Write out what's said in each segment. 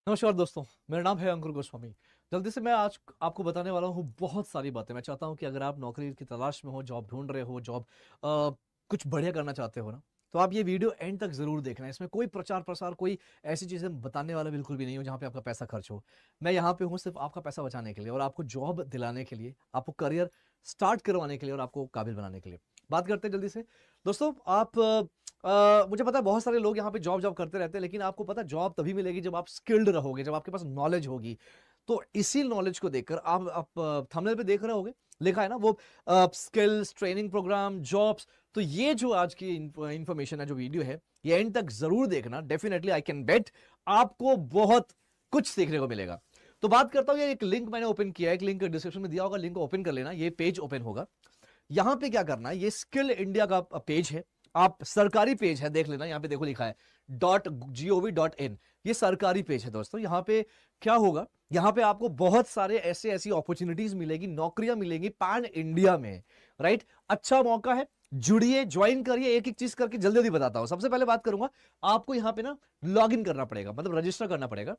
नमस्कार दोस्तों, मेरा नाम है अंकुर गोस्वामी। जल्दी से मैं आज आपको बताने वाला हूँ बहुत सारी बातें। मैं चाहता हूँ कि अगर आप नौकरी की तलाश में हो, जॉब ढूंढ रहे हो, जॉब कुछ बढ़िया करना चाहते हो ना, तो आप ये वीडियो एंड तक जरूर देखना। इसमें कोई प्रचार प्रसार, कोई ऐसी चीजें बताने वाला बिल्कुल भी नहीं हो जहाँ पे आपका पैसा खर्च हो। मैं यहाँ पे हूँ सिर्फ आपका पैसा बचाने के लिए और आपको जॉब दिलाने के लिए, आपको करियर स्टार्ट करवाने के लिए और आपको काबिल बनाने के लिए। बात करते हैं जल्दी से। दोस्तों, आप मुझे पता है बहुत सारे लोग यहाँ पे जॉब जॉब करते रहते हैं, लेकिन आपको पता है जॉब तभी मिलेगी जब आप स्किल्ड रहोगे, जब आपके पास नॉलेज होगी। तो इसी नॉलेज को देखकर आप थंबनेल पे देख रहे होगे, लिखा है ना वो स्किल्स ट्रेनिंग प्रोग्राम जॉब्स। तो ये जो आज की इंफॉर्मेशन है, जो वीडियो है, ये एंड तक जरूर देखना। डेफिनेटली आई कैन बेट आपको बहुत कुछ सीखने को मिलेगा। तो बात करता हूँ, ये एक लिंक मैंने ओपन किया है, एक लिंक डिस्क्रिप्शन में दिया होगा, लिंक ओपन कर लेना। ये पेज ओपन होगा। यहां पे क्या करना है, ये स्किल इंडिया का पेज है। आप सरकारी पेज है, देख लेना, यहां पे देखो लिखा है .gov.in। ये सरकारी पेज है दोस्तों। यहां पे क्या होगा, यहां पे आपको बहुत सारे ऐसे ऐसी अपॉर्चुनिटीज मिलेगी, नौकरियां मिलेंगी पैन इंडिया में। राइट, अच्छा मौका है, जुड़िए, ज्वाइन करिए। एक एक चीज करके जल्दी जल्दी बताता हूं। सबसे पहले बात करूंगा, आपको यहां पे ना लॉग इन करना पड़ेगा, मतलब रजिस्टर करना पड़ेगा।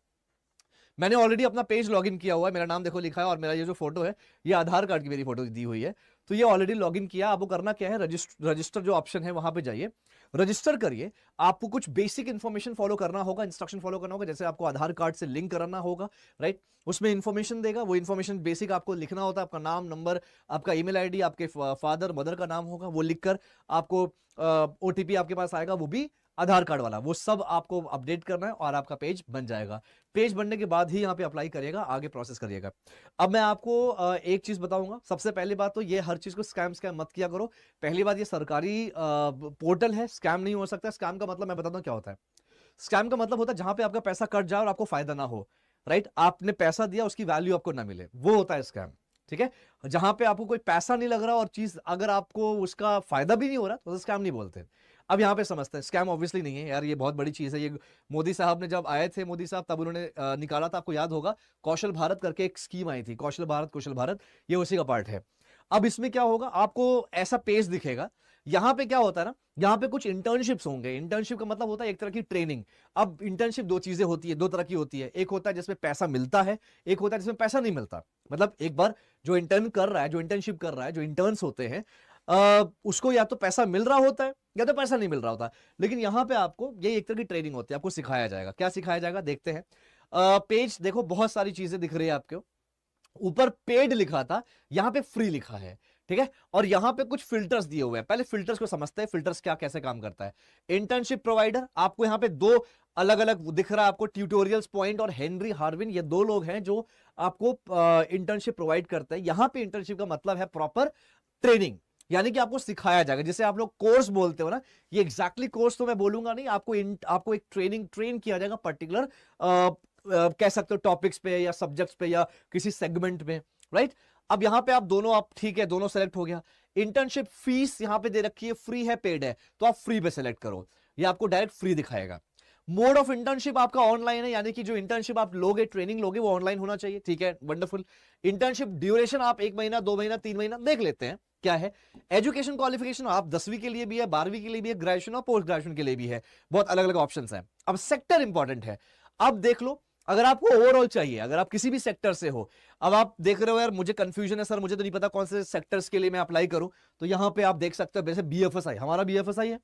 मैंने ऑलरेडी अपना पेज लॉगिन किया हुआ है, मेरा नाम देखो लिखा है, और मेरा ये जो फोटो है, ये आधार कार्ड की मेरी फोटो दी हुई है। तो ये ऑलरेडी लॉगिन किया। आपको करना क्या है, रजिस्टर जो ऑप्शन है वहां पे जाइए, रजिस्टर करिए। आपको कुछ बेसिक इंफॉर्मेशन फॉलो करना होगा, इंस्ट्रक्शन फॉलो करना होगा, जैसे आपको आधार कार्ड से लिंक कराना होगा। राइट, उसमें इंफॉर्मेशन देगा, वो इंफॉर्मेशन बेसिक आपको लिखना होता है। आपका नाम, नंबर, आपका ईमेल आईडी, आपके फादर मदर का नाम होगा, वो लिखकर आपको ओटीपी आपके पास आएगा, वो भी आधार कार्ड वाला। वो सब आपको अपडेट करना है और आपका पेज बन जाएगा। पेज बनने के बाद ही यहाँ पे अप्लाई करिएगा, आगे प्रोसेस करिएगा। अब मैं आपको एक चीज बताऊंगा। सबसे पहली बात तो ये, हर चीज को स्कैम स्कैम मत किया करो। पहली बात, ये सरकारी पोर्टल है, स्कैम नहीं हो सकता। स्कैम का मतलब मैं बताता हूँ क्या होता है। स्कैम का मतलब होता है जहां पे आपका पैसा कट जाए और आपको फायदा ना हो। राइट, आपने पैसा दिया, उसकी वैल्यू आपको ना मिले, वो होता है स्कैम। ठीक है, जहां पे आपको कोई पैसा नहीं लग रहा और चीज अगर आपको उसका फायदा भी नहीं हो रहा तो स्कैम नहीं बोलते। अब यहां पे समझते हैं, स्कैम ऑब्वियसली नहीं है यार, ये बहुत बड़ी चीज है। ये मोदी साहब ने जब आए थे, मोदी साहब, तब उन्होंने निकाला था, आपको याद होगा, कौशल भारत करके एक स्कीम आई थी, कौशल भारत, कुशल भारत, ये उसी का पार्ट है। अब इसमें क्या होगा, आपको ऐसा पेज दिखेगा। यहां पे क्या होता है ना, यहां पे कुछ इंटर्नशिप्स होंगे। इंटर्नशिप का मतलब होता है एक तरह की ट्रेनिंग। अब इंटर्नशिप दो चीजें होती है, दो तरह की होती है। एक होता है जिसमें पैसा मिलता है, एक होता है जिसमें पैसा नहीं मिलता। मतलब एक बार जो इंटर्न कर रहा है, जो इंटर्नशिप कर रहा है, जो इंटर्न्स होते हैं, उसको या तो पैसा मिल रहा होता है या तो पैसा नहीं मिल रहा होता। लेकिन यहां पे आपको ये एक तरह की ट्रेनिंग होती है, आपको सिखाया जाएगा। क्या सिखाया जाएगा, देखते हैं। पेज देखो, बहुत सारी चीजें दिख रही है आपको। ऊपर पेड लिखा था, यहां पे फ्री लिखा है। ठीक है, और यहां पे कुछ फिल्टर्स दिए हुए हैं। पहले फिल्टर्स को समझते हैं, फिल्टर्स क्या कैसे काम करता है। इंटर्नशिप प्रोवाइडर, आपको यहां पे दो अलग अलग दिख रहा है आपको, ट्यूटोरियल्स पॉइंट और हेनरी हार्विन, ये दो लोग हैं जो आपको इंटर्नशिप प्रोवाइड करते हैं। यहां पे इंटर्नशिप का मतलब है प्रॉपर ट्रेनिंग, यानी कि आपको सिखाया जाएगा, जिसे आप लोग कोर्स बोलते हो ना। ये एग्जैक्टली कोर्स तो मैं बोलूंगा नहीं, आपको एक ट्रेन किया जाएगा पर्टिकुलर, कह सकते हो टॉपिक्स पे या सब्जेक्ट्स पे या किसी सेगमेंट में। राइट, अब यहां पे आप दोनों, आप ठीक है, दोनों सेलेक्ट हो गया। इंटर्नशिप फीस यहां पे दे रखी है, फ्री है पेड है, तो आप फ्री पे सेलेक्ट करो, ये आपको डायरेक्ट फ्री दिखाएगा। मोड ऑफ इंटर्नशिप आपका ऑनलाइन है, यानी कि जो इंटर्नशिप आप लोगे, ट्रेनिंग लोगे, वो ऑनलाइन होना चाहिए। ठीक है, वंडरफुल। इंटर्नशिप ड्यूरेशन आप 1 महीना, 2 महीना, 3 महीना देख लेते हैं क्या है। एजुकेशन क्वालिफिकेशन आप 10वीं के लिए भी है, 12वीं के लिए भी है, ग्रेजुएशन और पोस्ट ग्रेजुएशन के लिए भी है। बहुत अलग अलग ऑप्शन है। अब सेक्टर इंपॉर्टेंट है। अब देख लो, अगर आपको ओवरऑल चाहिए, अगर आप किसी भी सेक्टर से हो, अब आप देख रहे हो यार मुझे कंफ्यूजन है सर, मुझे तो नहीं पता कौन से सेक्टर्स के लिए मैं अप्लाई करूं, तो यहां पे आप देख सकते हो, जैसे बीएफएसआई, हमारा बीएफएसआई है,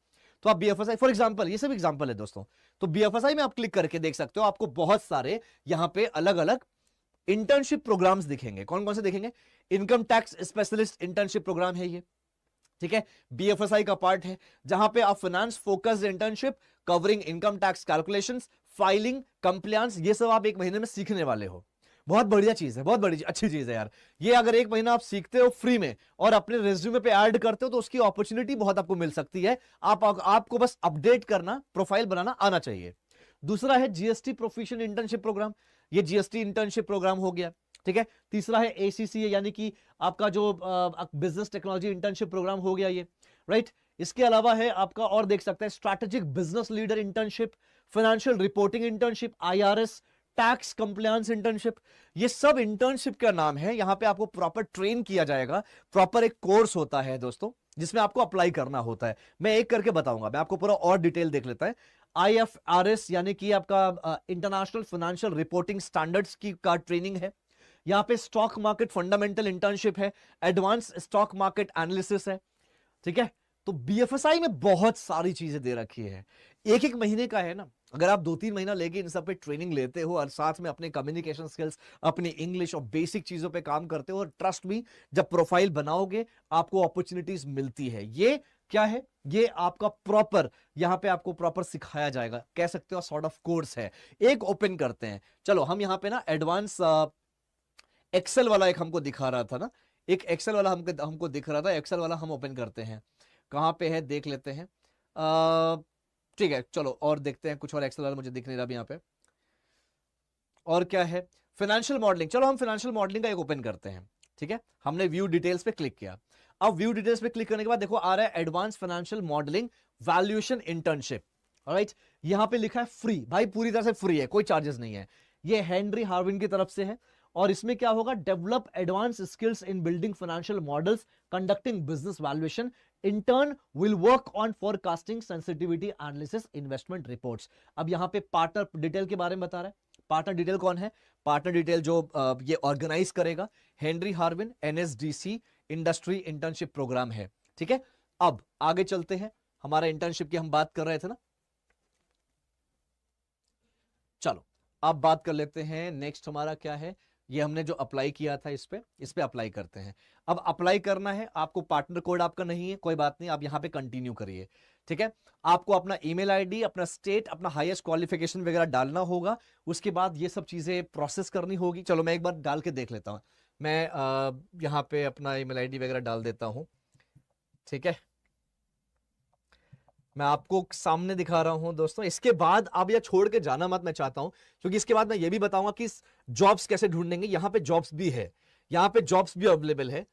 तो आप बीएफएसआई फॉर एग्जांपल, ये सब एग्जांपल है दोस्तों, तो बीएफएसआई में आप क्लिक करके देख सकते हो, आपको बहुत सारे यहां पे अलग अलग इंटर्नशिप प्रोग्राम्स दिखेंगे। कौन कौन से दिखेंगे, income tax specialist internship programme है ये। ठीक है, बीएफएसआई का पार्ट है, जहां पे आप finance focused internship covering income tax calculations, filing, compliance, ये सब आप 1 महीने में सीखने वाले हो। बहुत बढ़िया चीज है, बहुत बड़ी अच्छी चीज है यार। ये अगर 1 महीना आप सीखते हो फ्री में और अपने रिज्यूमे पे ऐड करते हो, तो उसकी अपॉर्चुनिटी बहुत आपको मिल सकती है। आपको बस अपडेट करना, प्रोफाइल बनाना आना चाहिए। दूसरा है जीएसटी प्रोफिशिएंट इंटर्नशिप प्रोग्राम, ये जीएसटी इंटर्नशिप प्रोग्राम हो गया। ठीक है, तीसरा है एसीसी, यानी कि आपका जो बिजनेस टेक्नोलॉजी इंटर्नशिप प्रोग्राम हो गया ये। राइट, इसके अलावा है आपका, और देख सकते हैं, strategic business leader internship, financial reporting internship, IRS, tax compliance internship. ये सब इंटर्नशिप का नाम है। यहां पे आपको प्रॉपर ट्रेन किया जाएगा, प्रॉपर एक कोर्स होता है दोस्तों, जिसमें आपको अप्लाई करना होता है। मैं एक करके बताऊंगा, मैं आपको पूरा और डिटेल देख लेता है। IFRS यानी कि आपका इंटरनेशनल फाइनेंशियल रिपोर्टिंग स्टैंडर्ड्स की का ट्रेनिंग है। यहाँ पे स्टॉक मार्केट फंडामेंटल इंटर्नशिप है, एडवांस स्टॉक मार्केट एनालिसिस है, ठीक है। तो BFSI में बहुत सारी चीजें दे रखी है, एक एक महीने का है ना। अगर आप 2-3 महीना लेके इन सब पे ट्रेनिंग लेते हो और साथ में अपने कम्युनिकेशन स्किल्स, अपनी इंग्लिश और बेसिक चीजों पे काम करते हो, और ट्रस्ट मी, जब प्रोफाइल बनाओगे आपको अपॉर्चुनिटीज मिलती है। ये क्या है, ये आपका प्रॉपर, यहां पे आपको प्रॉपर सिखाया जाएगा, कह सकते हो सॉर्ट ऑफ कोर्स है। एक ओपन करते हैं, चलो हम यहां पे ना एडवांस एक्सेल वाला एक हमको दिखा रहा था ना, एक एक्सेल वाला हमको दिख रहा था, एक्सेल वाला हम ओपन करते हैं। कहां पे है देख लेते हैं, ठीक है चलो और देखते हैं। कुछ और एक्सेल वाला मुझे दिख नहीं रहा अभी यहाँ पे। और क्या है, फाइनेंशियल मॉडलिंग। चलो हम फाइनेंशियल मॉडलिंग का एक ओपन करते हैं, ठीक है। हमने व्यू डिटेल्स पे क्लिक किया। अब व्यू डिटेल्स पे क्लिक करने के बाद देखो आ रहा है advance financial modelling valuation internship, alright. यहां पे लिखा है फ्री, भाई पूरी तरह से फ्री है, कोई चार्जेस नहीं है। ये हेनरी हार्विन की तरफ से है, और इसमें क्या होगा, develop advance skills in building financial models, conducting business valuation, intern will work on forecasting, sensitivity analysis, investment reports. अब यहां पे पार्टनर डिटेल के बारे में बता रहा है। पार्टनर डिटेल कौन है, पार्टनर डिटेल जो ये ऑर्गेनाइज करेगा, Henry Harvin NSDC industry internship programme है, ठीक है। अब आगे चलते हैं, हमारा इंटर्नशिप की हम बात कर रहे थे ना, चलो अब बात कर लेते हैं। नेक्स्ट हमारा क्या है, ये हमने जो अप्लाई किया था इस पे अप्लाई करते हैं। अब अप्लाई करना है आपको, पार्टनर कोड आपका नहीं है, कोई बात नहीं, आप यहां पे कंटिन्यू करिए, ठीक है। आपको अपना ईमेल आईडी, अपना स्टेट, अपना हाईएस्ट क्वालिफिकेशन वगैरह डालना होगा। उसके बाद ये सब चीजें प्रोसेस करनी होगी। चलो मैं एक बार डाल के देख लेता हूं। मैं यहां पे अपना ईमेल आईडी वगैरह डाल देता हूं, ठीक है। मैं आपको सामने दिखा रहा हूं दोस्तों। इसके बाद आप यह छोड़ के जाना मत, मैं चाहता हूं, क्योंकि इसके बाद मैं ये भी बताऊंगा कि जॉब्स कैसे ढूंढेंगे। यहां पे जॉब्स भी है, यहां पे जॉब्स भी अवेलेबल है।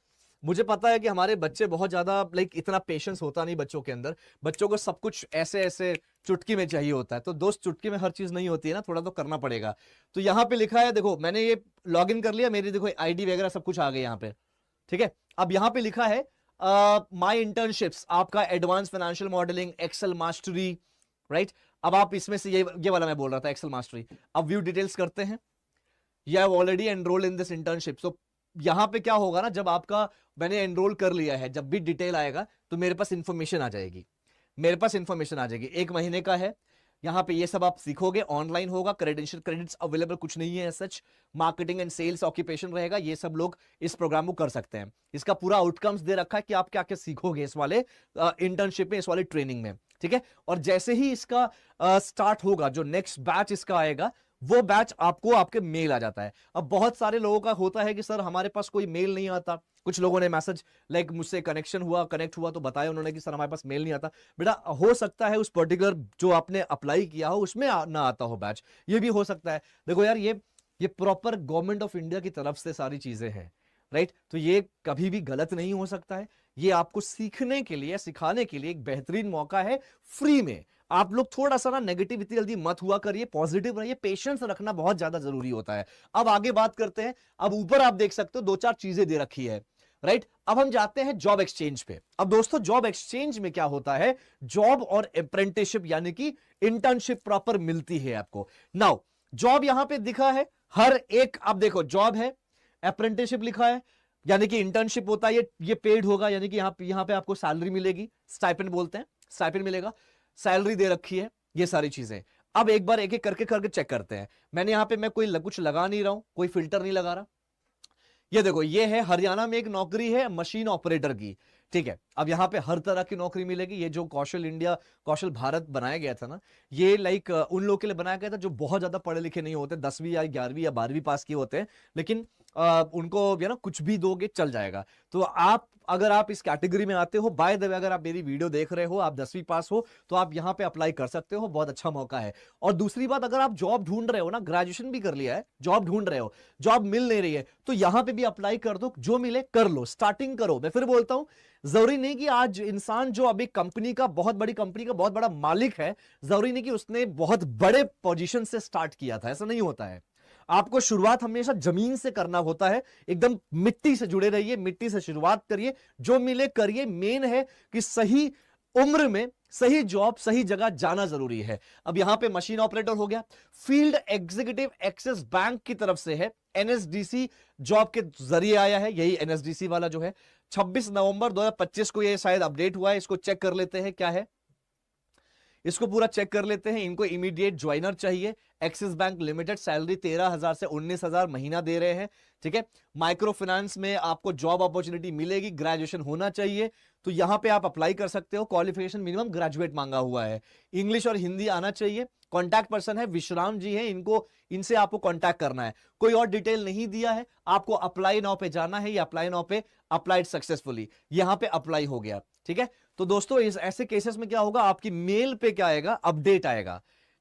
मुझे पता है कि हमारे बच्चे बहुत ज्यादा इतना पेशेंस होता नहीं बच्चों के अंदर, बच्चों को सब कुछ ऐसे ऐसे चुटकी में चाहिए होता है। तो दोस्त, चुटकी में हर चीज नहीं होती है ना, थोड़ा तो करना पड़ेगा। तो यहां पे लिखा है, देखो मैंने ये लॉग इन कर लिया, मेरी देखो आईडी वगैरह सब कुछ आ गया यहाँ पे, ठीक है। अब यहां पे लिखा है माई इंटर्नशिप्स, आपका advance financial modelling, Excel mastery, right. अब आप इसमें से ये वाला मैं बोल रहा था, एक्सेल मास्टरी। अब व्यू डिटेल्स करते हैं। You have already enrolled in this internship. So यहां पे क्या होगा ना, जब आपका मैंने एनरोल कर लिया है, जब भी डिटेल आएगा तो मेरे पास इंफॉर्मेशन आ जाएगी, मेरे पास इंफॉर्मेशन आ जाएगी। 1 महीने का है, यहां पे ये सब आप सीखोगे, ऑनलाइन होगा, क्रेडेंशियल क्रेडिट्स अवेलेबल कुछ नहीं है सच। मार्केटिंग एंड सेल्स ऑक्यूपेशन रहेगा, ये सब लोग इस प्रोग्राम को कर सकते हैं। इसका पूरा आउटकम्स दे रखा है कि आप क्या क्या सीखोगे इस वाले इंटर्नशिप में, इस वाले ट्रेनिंग में, ठीक है। और जैसे ही इसका स्टार्ट होगा, जो नेक्स्ट बैच इसका आएगा, वो बैच आपको आपके मेल आ जाता है। अब बहुत सारे लोगों का होता है कि सर हमारे पास कोई मेल नहीं आता। कुछ लोगों ने मैसेज मुझसे कनेक्ट हुआ तो बताया उन्होंने कि सर हमारे पास मेल नहीं आता। बेटा हो सकता है उस पर्टिकुलर जो आपने अप्लाई किया हो उसमें ना आता हो बैच, ये भी हो सकता है। देखो यार, ये प्रॉपर गवर्नमेंट ऑफ इंडिया की तरफ से सारी चीजें हैं, राइट। तो ये कभी भी गलत नहीं हो सकता है। ये आपको सीखने के लिए, सिखाने के लिए एक बेहतरीन मौका है, फ्री में। आप लोग थोड़ा सा ना नेगेटिविटी जल्दी मत हुआ करिए, पॉजिटिव रहिए, पेशेंस रखना बहुत ज्यादा जरूरी होता है। अब आगे बात करते हैं। अब ऊपर आप देख सकते हो 2-4 चीजें दे रखी है, राइट। अब हम जाते हैं जॉब एक्सचेंज पे। अब दोस्तों जॉब एक्सचेंज में क्या होता है, जॉब और अप्रेंटिसशिप यानी कि इंटर्नशिप प्रॉपर मिलती है आपको। नाउ जॉब यहां पे दिखा है, हर एक आप देखो जॉब है, अप्रेंटिसशिप लिखा है, यानी कि इंटर्नशिप होता है, ये पेड होगा, यानी कि यहां पे आपको सैलरी मिलेगी, स्टाइपेंड बोलते हैं, स्टाइपेंड मिलेगा, सैलरी दे रखी है, ये सारी चीजें। अब एक बार एक एक करके चेक करते हैं। मैंने यहां पे मैं कुछ लगा नहीं रहा हूं, कोई फिल्टर नहीं लगा रहा। ये देखो, ये है हरियाणा में एक नौकरी है मशीन ऑपरेटर की, ठीक है। अब यहाँ पे हर तरह की नौकरी मिलेगी। ये जो कौशल भारत बनाया गया था ना, ये उन लोगों के लिए बनाया गया था जो बहुत ज्यादा पढ़े लिखे नहीं होते, 10वीं या 11वीं या 12वीं पास किए होते हैं, लेकिन उनको ना कुछ भी दोगे चल जाएगा। तो अगर आप इस कैटेगरी में आते हो, बाय द वे अगर आप मेरी वीडियो देख रहे हो, आप 10वीं पास हो, तो आप यहां पे अप्लाई कर सकते हो, बहुत अच्छा मौका है। और दूसरी बात, अगर आप जॉब ढूंढ रहे हो ना, ग्रेजुएशन भी कर लिया है, जॉब ढूंढ रहे हो, जॉब मिल नहीं रही है, तो यहां पे भी अप्लाई कर दो, जो मिले कर लो, स्टार्टिंग करो। मैं फिर बोलता हूं, जरूरी नहीं कि आज इंसान जो अभी बहुत बड़ी कंपनी का बहुत बड़ा मालिक है, जरूरी नहीं कि उसने बहुत बड़े पोजीशन से स्टार्ट किया था, ऐसा नहीं होता है। आपको शुरुआत हमेशा जमीन से करना होता है, एकदम मिट्टी से जुड़े रहिए, मिट्टी से शुरुआत करिए, जो मिले करिए। मेन है कि सही उम्र में सही जॉब सही जगह जाना जरूरी है। अब यहां पे मशीन ऑपरेटर हो गया, फील्ड एग्जीक्यूटिव एक्सिस बैंक की तरफ से है, एनएसडीसी जॉब के जरिए आया है, यही एनएसडीसी वाला जो है 26 नवंबर 2025 को ये शायद अपडेट हुआ है। इसको चेक कर लेते हैं क्या है, इसको पूरा चेक कर लेते हैं। इनको इमीडिएट ज्वाइनर चाहिए, एक्सिस बैंक लिमिटेड, सैलरी 13,000 से 19,000 महीना दे रहे हैं, ठीक है। माइक्रो फाइनेंस में आपको जॉब अपॉर्चुनिटी मिलेगी, ग्रेजुएशन होना चाहिए, तो यहां पे आप अप्लाई कर सकते हो। क्वालिफिकेशन मिनिमम ग्रेजुएट मांगा हुआ है, इंग्लिश और हिंदी आना चाहिए। कॉन्टैक्ट पर्सन है विश्राम जी है, इनसे आपको कॉन्टैक्ट करना है। कोई और डिटेल नहीं दिया है, आपको अप्लाई नाउ पे जाना है, ये अप्लाई नाउ पे अप्लाइड सक्सेसफुली, यहां पे अप्लाई हो गया, ठीक है। तो दोस्तों इस ऐसे केसेस में क्या होगा, आपकी मेल पे क्या आएगा, अपडेट आएगा,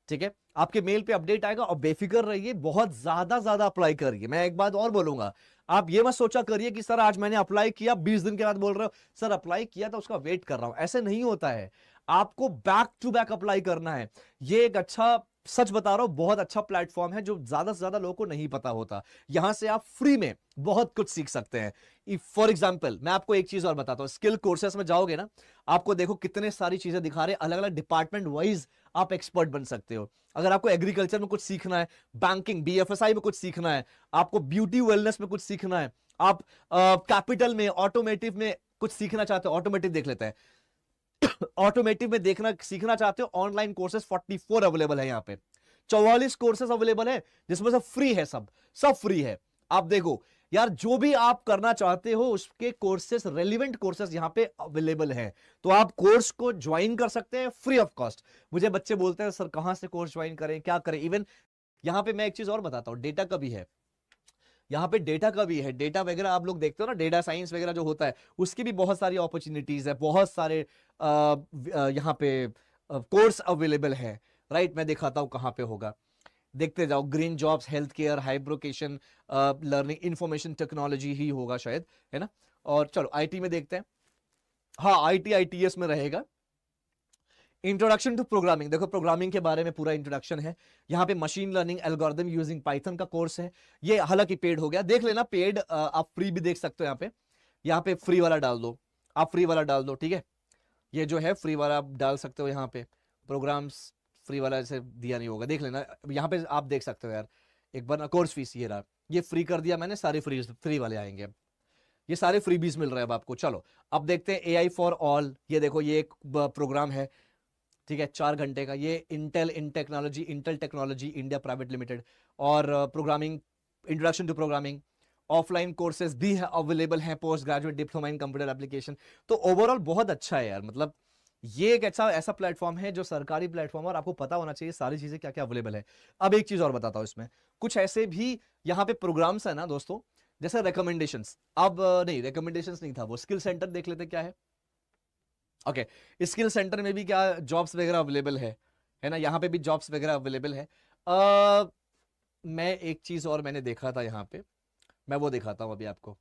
ठीक है। आपके मेल पे अपडेट आएगा, और बेफिक्र रहिए, बहुत ज्यादा अप्लाई करिए। मैं एक बात और बोलूंगा, आप ये मत सोचा करिए कि सर आज मैंने अप्लाई किया, 20 दिन के बाद बोल रहे हो सर अप्लाई किया था उसका वेट कर रहा हूं, ऐसे नहीं होता है। आपको बैक टू बैक अप्लाई करना है। ये एक अच्छा, सच बता रहा हूं, बहुत अच्छा प्लेटफॉर्म है जो ज्यादा से ज्यादा लोगों को नहीं पता होता। यहां से आप फ्री में बहुत कुछ सीख सकते हैं। फॉर एग्जाम्पल मैं आपको एक चीज और बताता हूं, स्किल कोर्सेस में जाओगे ना, आपको देखो कितने सारी चीजें दिखा रहे हैं, अलग अलग डिपार्टमेंट वाइज आप एक्सपर्ट बन सकते हो। अगर आपको एग्रीकल्चर में कुछ सीखना है, बैंकिंग बीएफएसआई में कुछ सीखना है, आपको ब्यूटी वेलनेस में कुछ सीखना है, आप कैपिटल में ऑटोमेटिव में कुछ सीखना चाहते हो, ऑटोमेटिव देख लेते हैं। ऑटोमेटिव में देखना सीखना चाहते हो, ऑनलाइन कोर्सेज 44 अवेलेबल है, यहाँ पे 44 कोर्सेज अवेलेबल है, जिसमें से फ्री है, सब फ्री है। आप देखो यार, जो भी आप करना चाहते हो उसके कोर्सेज, रेलिवेंट कोर्सेज यहां पे अवेलेबल हैं, तो आप कोर्स को ज्वाइन कर सकते हैं फ्री ऑफ कॉस्ट। मुझे बच्चे बोलते हैं सर कहां से कोर्स ज्वाइन करें, क्या करें। इवन यहां पे मैं एक चीज और बताता हूं, डेटा का भी है, यहाँ पे डेटा का भी है। डेटा वगैरह आप लोग देखते हो ना, डेटा साइंस वगैरह जो होता है, उसकी भी बहुत सारी अपॉर्चुनिटीज है, बहुत सारे यहाँ पे कोर्स अवेलेबल है, राइट। मैं दिखाता हूँ कहाँ पे होगा, देखते जाओ। ग्रीन जॉब्स, हेल्थ केयर, हाइब्रोकेशन, लर्निंग, इंफॉर्मेशन टेक्नोलॉजी ही होगा शायद, है ना। और चलो आईटी में देखते हैं, हाँ आईटी आईटीएस में रहेगा। इंट्रोडक्शन टू प्रोग्रामिंग, देखो प्रोग्रामिंग के बारे में पूरा इंट्रोडक्शन है। यहाँ पे machine learning algorithm using Python का कोर्स है। ये हालांकि पेड हो गया, देख लेना पेड, आप फ्री भी देख सकते हो। यहाँ पे फ्री वाला डाल दो, आप फ्री वाला डाल दो, ठीक है। ये जो है फ्री वाला आप डाल सकते हो, यहाँ पे प्रोग्राम्स फ्री वाला ऐसे दिया नहीं होगा, देख लेना। यहाँ पे आप देख सकते हो यार, एक बार कोर्स फीस ये रहा, ये फ्री कर दिया मैंने, सारे फ्री वाले आएंगे अब, ये सारे फ्रीबीज मिल रहे हैं अब आपको। चलो अब देखते हैं एआई फॉर ऑल। ये देखो ये एक प्रोग्राम है, ठीक है, 4 घंटे का। ये Intel technology India private limited, और programming, introduction to programming. Offline courses भी है अवेलेबल हैं, post graduate diploma in computer application. तो ओवरऑल बहुत अच्छा है यार, मतलब ये एक ऐसा प्लेटफॉर्म है जो सरकारी प्लेटफॉर्म है, और आपको पता होना चाहिए सारी चीजें क्या क्या अवेलेबल है। अब एक चीज और बताता हूं, इसमें कुछ ऐसे भी यहाँ पे प्रोग्राम्स है ना दोस्तों, जैसे रिकमेंडेशंस। अब नहीं, रिकमेंडेशंस नहीं था वो, स्किल सेंटर देख लेते क्या है। ओके, स्किल सेंटर में भी क्या जॉब्स वगैरह अवेलेबल है ना, यहाँ पे भी जॉब्स वगैरह अवेलेबल है। मैं एक चीज और मैंने देखा था यहाँ पे, मैं वो दिखाता हूँ अभी आपको।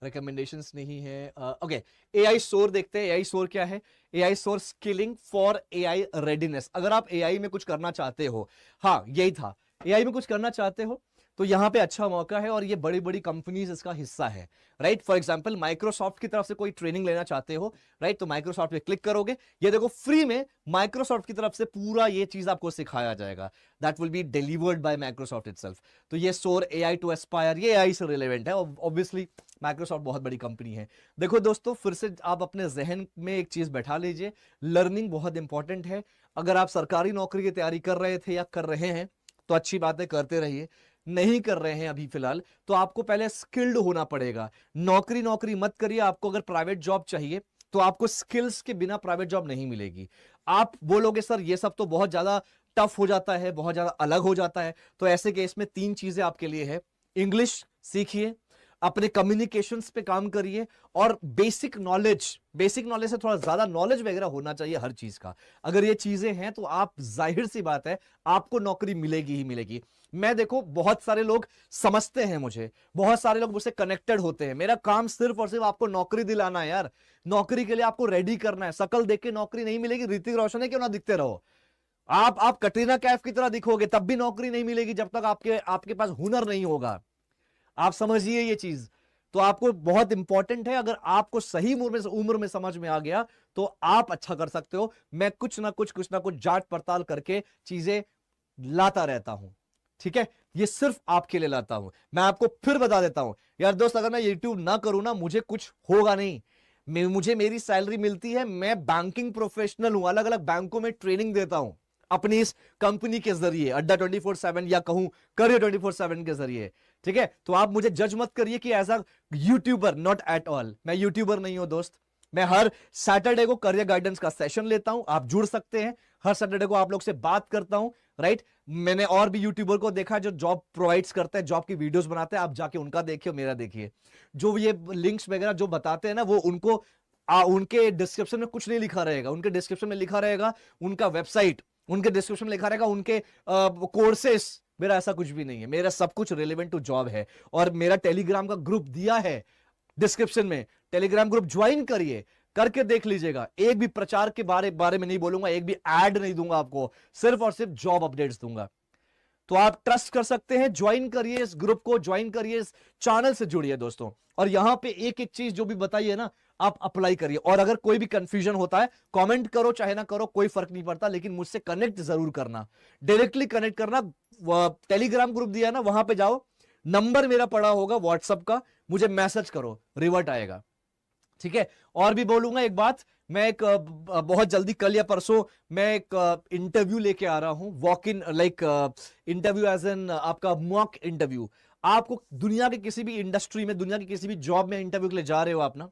रिकमेंडेशंस नहीं है, ओके। एआई सोर देखते हैं, एआई सोर क्या है। एआई सोर स्किलिंग फॉर एआई रेडीनेस। अगर आप एआई में कुछ करना चाहते हो, हाँ यही था, एआई में कुछ करना चाहते हो तो यहाँ पे अच्छा मौका है, और ये बड़ी बड़ी कंपनीज इसका हिस्सा है, राइट। फॉर एग्जांपल माइक्रोसॉफ्ट की तरफ से कोई ट्रेनिंग लेना चाहते हो, राइट, तो माइक्रोसॉफ्ट पे क्लिक करोगे, ये देखो फ्री में माइक्रोसॉफ्ट की तरफ से पूरा ये चीज आपको सिखाया जाएगा, that will be delivered by Microsoft itself. तो ये सोर एआई टू एस्पायर, ये एआई से रिलेवेंट है, ऑब्वियसली माइक्रोसॉफ्ट बहुत बड़ी कंपनी है। देखो दोस्तों, फिर से आप अपने जहन में एक चीज बैठा लीजिए, लर्निंग बहुत इंपॉर्टेंट है। अगर आप सरकारी नौकरी की तैयारी कर रहे थे या कर रहे हैं तो अच्छी बात है, करते रहिए। नहीं कर रहे हैं अभी फिलहाल, तो आपको पहले स्किल्ड होना पड़ेगा। नौकरी मत करिए, आपको अगर प्राइवेट जॉब चाहिए तो आपको स्किल्स के बिना प्राइवेट जॉब नहीं मिलेगी। आप बोलोगे सर ये सब तो बहुत ज्यादा टफ हो जाता है, बहुत ज्यादा अलग हो जाता है, तो ऐसे केस में 3 चीजें आपके लिए है। इंग्लिश सीखिए, अपने कम्युनिकेशंस पे काम करिए, और बेसिक नॉलेज से थोड़ा ज्यादा नॉलेज वगैरह होना चाहिए हर चीज का। अगर ये चीजें हैं तो आप, जाहिर सी बात है, आपको नौकरी मिलेगी ही मिलेगी। मैं देखो बहुत सारे लोग समझते हैं मुझे, बहुत सारे लोग मुझसे कनेक्टेड होते हैं, मेरा काम सिर्फ और सिर्फ आपको नौकरी दिलाना है यार। नौकरी के लिए आपको रेडी करना है, शकल देख के नौकरी नहीं मिलेगी। ऋतिक रोशन है क्यों ना दिखते रहो, आप कटरीना कैफ की तरह दिखोगे तब भी नौकरी नहीं मिलेगी, जब तक आपके पास हुनर नहीं होगा। आप समझिए ये चीज, तो आपको बहुत इंपॉर्टेंट है, अगर आपको सही उम्र में समझ में आ गया तो आप अच्छा कर सकते हो। मैं कुछ ना कुछ जांच पड़ताल करके चीजें लाता रहता हूं, ठीक है, ये सिर्फ आपके लिए लाता हूं। मैं आपको फिर बता देता हूं यार दोस्त, अगर मैं यूट्यूब ना करूं ना, मुझे कुछ होगा नहीं। मुझे मेरी सैलरी मिलती है, मैं बैंकिंग प्रोफेशनल हूं, अलग अलग बैंकों में ट्रेनिंग देता हूं अपनी इस कंपनी के जरिए, अड्डा 24/7 या कहूं करियर 24/7 के जरिए, ठीक है। तो आप मुझे जज मत करिए कि as a YouTuber, not at all, मैं यूट्यूबर नहीं हूं दोस्त। मैं हर सैटरडे को करियर गाइडेंस का सेशन लेता हूं, आप जुड़ सकते हैं। हर सैटरडे को आप लोग से बात करता हूं, राइट। मैंने और भी यूट्यूबर को देखा जो जॉब प्रोवाइड्स करते हैं, जॉब की वीडियोस बनाते हैं, आप जाके उनका देखिए, मेरा देखिए। जो ये लिंक्स वगैरह जो बताते हैं ना, वो उनको उनके डिस्क्रिप्शन में कुछ नहीं लिखा रहेगा, उनके डिस्क्रिप्शन में लिखा रहेगा उनका वेबसाइट, उनके डिस्क्रिप्शन में लिखा रहेगा उनके कोर्सेस। मेरा ऐसा कुछ भी नहीं है, मेरा सब कुछ रिलेवेंट टू जॉब है। और मेरा टेलीग्राम का ग्रुप दिया है डिस्क्रिप्शन में, टेलीग्राम ग्रुप ज्वाइन करिए, करके देख लीजिएगा। एक भी प्रचार के बारे में नहीं बोलूंगा, एक भी एड नहीं दूंगा आपको, सिर्फ और सिर्फ जॉब अपडेट्स दूंगा। तो आप ट्रस्ट कर सकते हैं, ज्वाइन करिए इस ग्रुप को, ज्वाइन करिए इस चैनल से जुड़िए दोस्तों। और यहां पे एक एक चीज जो भी बताइए ना, आप अप्लाई करिए। और अगर कोई भी कंफ्यूजन होता है, कमेंट करो चाहे ना करो, कोई फर्क नहीं पड़ता, लेकिन मुझसे कनेक्ट जरूर करना, डायरेक्टली कनेक्ट करना। टेलीग्राम ग्रुप दिया ना, वहां पे जाओ, नंबर मेरा पड़ा होगा व्हाट्सएप का, मुझे मैसेज करो, रिवर्ट आएगा, ठीक है। और भी बोलूंगा एक बात, मैं एक बहुत जल्दी कल या परसों मैं एक इंटरव्यू लेके आ रहा हूं, walk in, like interview as an आपका मॉक इंटरव्यू। आपको दुनिया के किसी भी इंडस्ट्री में, दुनिया की किसी भी जॉब में इंटरव्यू के लिए जा रहे हो आप ना,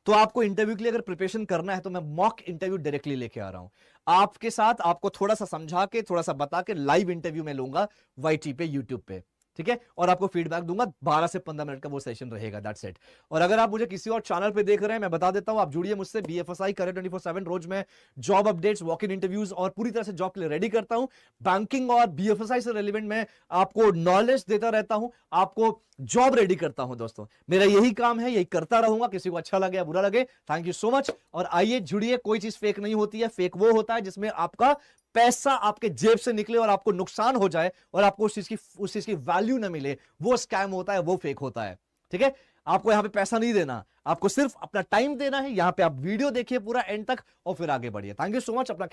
तो आपको इंटरव्यू के लिए अगर प्रिपरेशन करना है, तो मैं मॉक इंटरव्यू डायरेक्टली लेके आ रहा हूं आपके साथ। आपको थोड़ा सा समझा के, थोड़ा सा बता के लाइव इंटरव्यू में लूंगा वाईटी पे, यूट्यूब पे, ठीक है। और आपको फीडबैक दूंगा, 12 से 15 मिनट का वो सेशन रहेगा, दैट्स इट। और अगर आप मुझे किसी और चैनल पे देख रहे हैं, मैं बता देता हूं, आप जुड़िए मुझसे, बीएफएसआई करियर 24/7। रोज मैं job updates, walk in interviews और पूरी तरह से जॉब के लिए रेडी करता हूं। बैंकिंग और बीएफएसआई से रिलेवेंट मैं आपको नॉलेज देता रहता हूं, आपको जॉब रेडी करता हूं दोस्तों। मेरा यही काम है, यही करता रहूंगा, किसी को अच्छा लगे या बुरा लगे, थैंक यू सो मच। और आइए जुड़िए, कोई चीज फेक नहीं होती है, फेक वो होता है जिसमें आपका पैसा आपके जेब से निकले और आपको नुकसान हो जाए और आपको उस चीज की वैल्यू ना मिले, वो स्कैम होता है, वो फेक होता है, ठीक है। आपको यहां पे पैसा नहीं देना, आपको सिर्फ अपना टाइम देना है। यहां पे आप वीडियो देखिए पूरा एंड तक और फिर आगे बढ़िए। थैंक यू सो मच, अपना